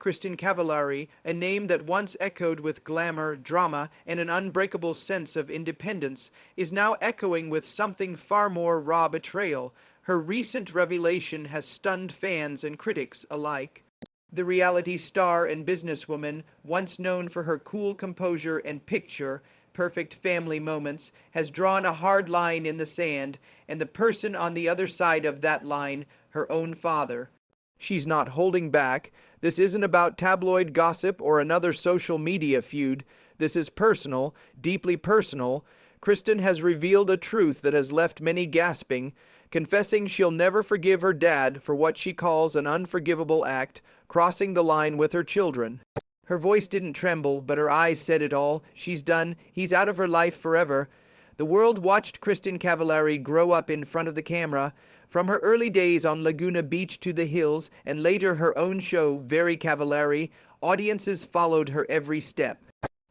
Kristin Cavallari, a name that once echoed with glamour, drama, and an unbreakable sense of independence, is now echoing with something far more raw betrayal. Her recent revelation has stunned fans and critics alike. The reality star and businesswoman, once known for her cool composure and picture-perfect family moments, has drawn a hard line in the sand, and the person on the other side of that line, her own father. She's not holding back. This isn't about tabloid gossip or another social media feud. This is personal, deeply personal. Kristin has revealed a truth that has left many gasping, confessing she'll never forgive her dad for what she calls an unforgivable act, crossing the line with her children. Her voice didn't tremble, but her eyes said it all. She's done. He's out of her life forever. The world watched Kristin Cavallari grow up in front of the camera. From her early days on Laguna Beach to The Hills, and later her own show, Very Cavallari, audiences followed her every step.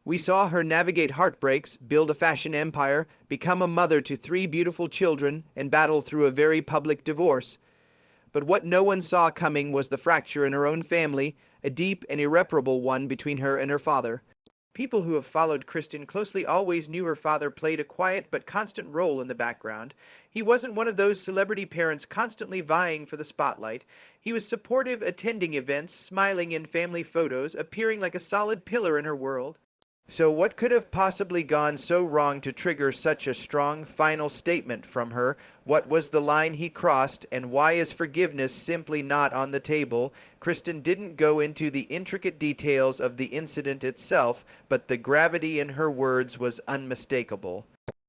We saw her navigate heartbreaks, build a fashion empire, become a mother to 3 beautiful children, and battle through a very public divorce. But what no one saw coming was the fracture in her own family, a deep and irreparable one between her and her father. People who have followed Kristin closely always knew her father played a quiet but constant role in the background. He wasn't one of those celebrity parents constantly vying for the spotlight. He was supportive, attending events, smiling in family photos, appearing like a solid pillar in her world. So what could have possibly gone so wrong to trigger such a strong final statement from her? What was the line he crossed, and why is forgiveness simply not on the table? Kristin didn't go into the intricate details of the incident itself, but the gravity in her words was unmistakable.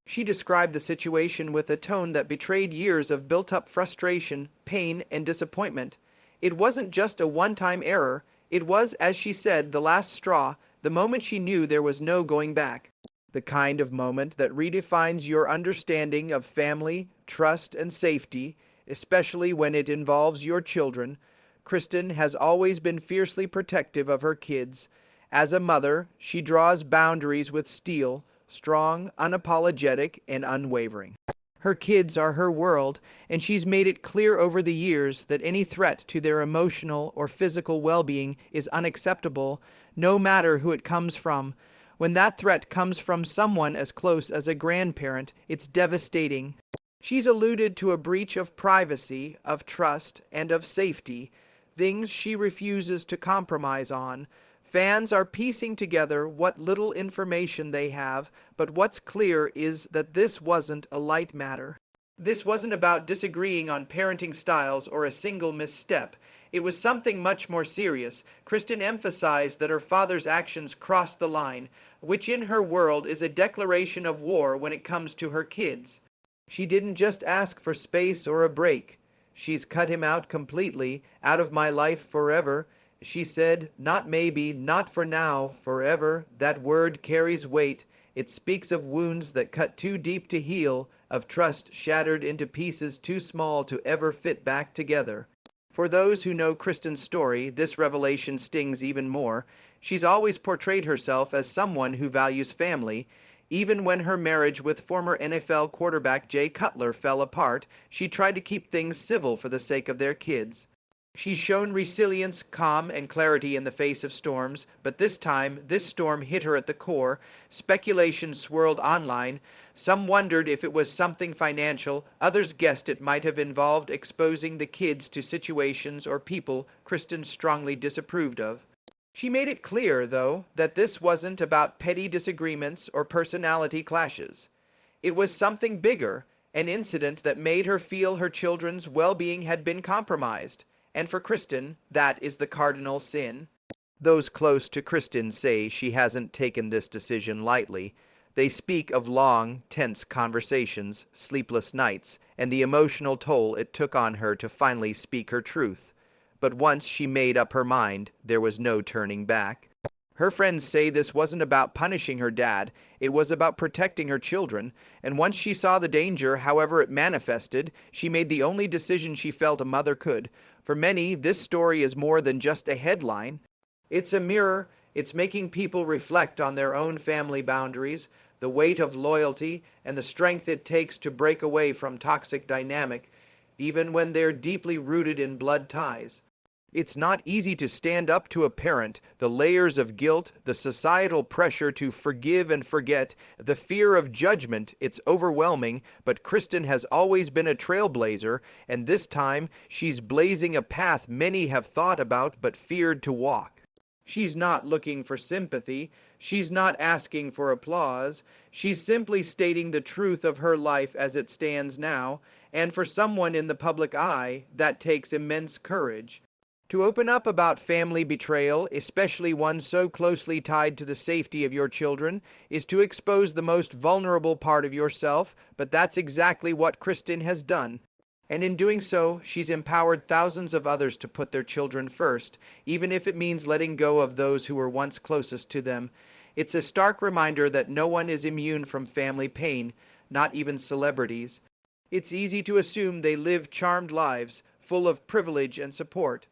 She described the situation with a tone that betrayed years of built-up frustration, pain, and disappointment. It wasn't just a one-time error. It was, as she said, the last straw, the moment she knew there was no going back. The kind of moment that redefines your understanding of family, trust, and safety, especially when it involves your children. Kristin has always been fiercely protective of her kids. As a mother, she draws boundaries with steel, strong, unapologetic, and unwavering. Her kids are her world, and she's made it clear over the years that any threat to their emotional or physical well-being is unacceptable, no matter who it comes from. When that threat comes from someone as close as a grandparent, it's devastating. She's alluded to a breach of privacy, of trust, and of safety, things she refuses to compromise on. Fans are piecing together what little information they have, but what's clear is that this wasn't a light matter. This wasn't about disagreeing on parenting styles or a single misstep. It was something much more serious. Kristin emphasized that her father's actions crossed the line, which in her world is a declaration of war when it comes to her kids. She didn't just ask for space or a break. She's cut him out completely, out of my life forever. She said, not maybe, not for now, forever. That word carries weight. It speaks of wounds that cut too deep to heal, of trust shattered into pieces too small to ever fit back together. For those who know Kristin's story, this revelation stings even more. She's always portrayed herself as someone who values family. Even when her marriage with former NFL quarterback Jay Cutler fell apart, she tried to keep things civil for the sake of their kids. She's shown resilience, calm, and clarity in the face of storms, but this time, this storm hit her at the core. Speculation swirled online. Some wondered if it was something financial. Others guessed it might have involved exposing the kids to situations or people Kristin strongly disapproved of. She made it clear, though, that this wasn't about petty disagreements or personality clashes. It was something bigger, an incident that made her feel her children's well-being had been compromised. And for Kristin, that is the cardinal sin. Those close to Kristin say she hasn't taken this decision lightly. They speak of long, tense conversations, sleepless nights, and the emotional toll it took on her to finally speak her truth. But once she made up her mind, there was no turning back. Her friends say this wasn't about punishing her dad, it was about protecting her children, and once she saw the danger, however it manifested, she made the only decision she felt a mother could. For many, this story is more than just a headline. It's a mirror. It's making people reflect on their own family boundaries, the weight of loyalty, and the strength it takes to break away from toxic dynamic, even when they're deeply rooted in blood ties. It's not easy to stand up to a parent. The layers of guilt, the societal pressure to forgive and forget, the fear of judgment, it's overwhelming, but Kristin has always been a trailblazer, and this time she's blazing a path many have thought about but feared to walk. She's not looking for sympathy. She's not asking for applause. She's simply stating the truth of her life as it stands now, and for someone in the public eye, that takes immense courage. To open up about family betrayal, especially one so closely tied to the safety of your children, is to expose the most vulnerable part of yourself, but that's exactly what Kristin has done. And in doing so, she's empowered thousands of others to put their children first, even if it means letting go of those who were once closest to them. It's a stark reminder that no one is immune from family pain, not even celebrities. It's easy to assume they live charmed lives, full of privilege and support.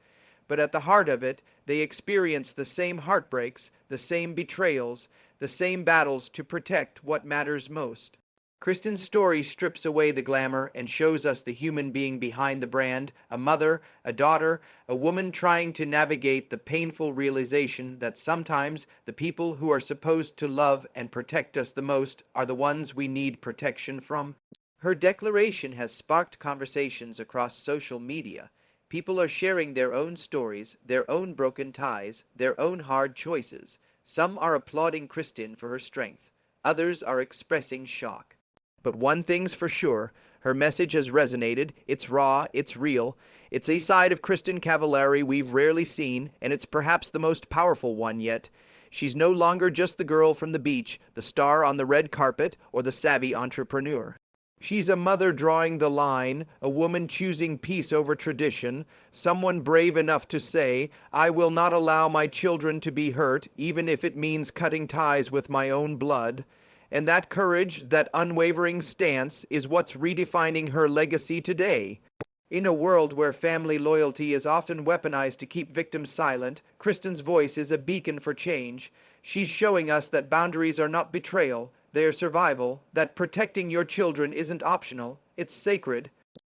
But at the heart of it, they experience the same heartbreaks, the same betrayals, the same battles to protect what matters most. Kristin's story strips away the glamour and shows us the human being behind the brand, a mother, a daughter, a woman trying to navigate the painful realization that sometimes the people who are supposed to love and protect us the most are the ones we need protection from. Her declaration has sparked conversations across social media. People are sharing their own stories, their own broken ties, their own hard choices. Some are applauding Kristin for her strength. Others are expressing shock. But one thing's for sure, her message has resonated. It's raw, it's real. It's a side of Kristin Cavallari we've rarely seen, and it's perhaps the most powerful one yet. She's no longer just the girl from the beach, the star on the red carpet, or the savvy entrepreneur. She's a mother drawing the line, a woman choosing peace over tradition, someone brave enough to say, I will not allow my children to be hurt, even if it means cutting ties with my own blood. And that courage, that unwavering stance, is what's redefining her legacy today. In a world where family loyalty is often weaponized to keep victims silent, Kristin's voice is a beacon for change. She's showing us that boundaries are not betrayal, they are survival, that protecting your children isn't optional, it's sacred.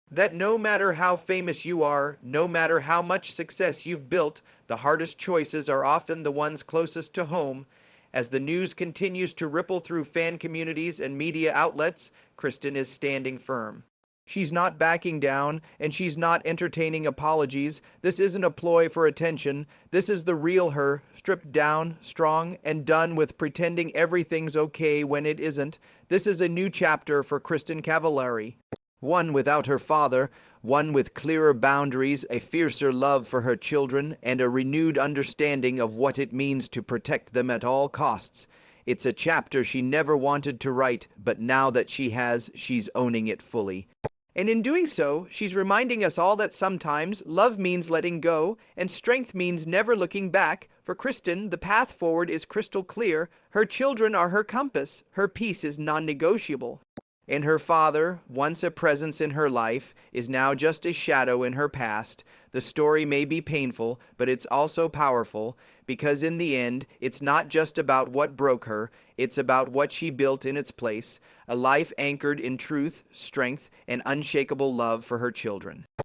That no matter how famous you are, no matter how much success you've built, the hardest choices are often the ones closest to home. As the news continues to ripple through fan communities and media outlets, Kristin is standing firm. She's not backing down, and she's not entertaining apologies. This isn't a ploy for attention. This is the real her, stripped down, strong, and done with pretending everything's okay when it isn't. This is a new chapter for Kristin Cavallari. One without her father, one with clearer boundaries, a fiercer love for her children, and a renewed understanding of what it means to protect them at all costs. It's a chapter she never wanted to write, but now that she has, she's owning it fully. And in doing so, she's reminding us all that sometimes love means letting go, and strength means never looking back. For Kristin, the path forward is crystal clear. Her children are her compass. Her peace is non-negotiable. And her father, once a presence in her life, is now just a shadow in her past. The story may be painful, but it's also powerful, because in the end, it's not just about what broke her, it's about what she built in its place, a life anchored in truth, strength, and unshakable love for her children.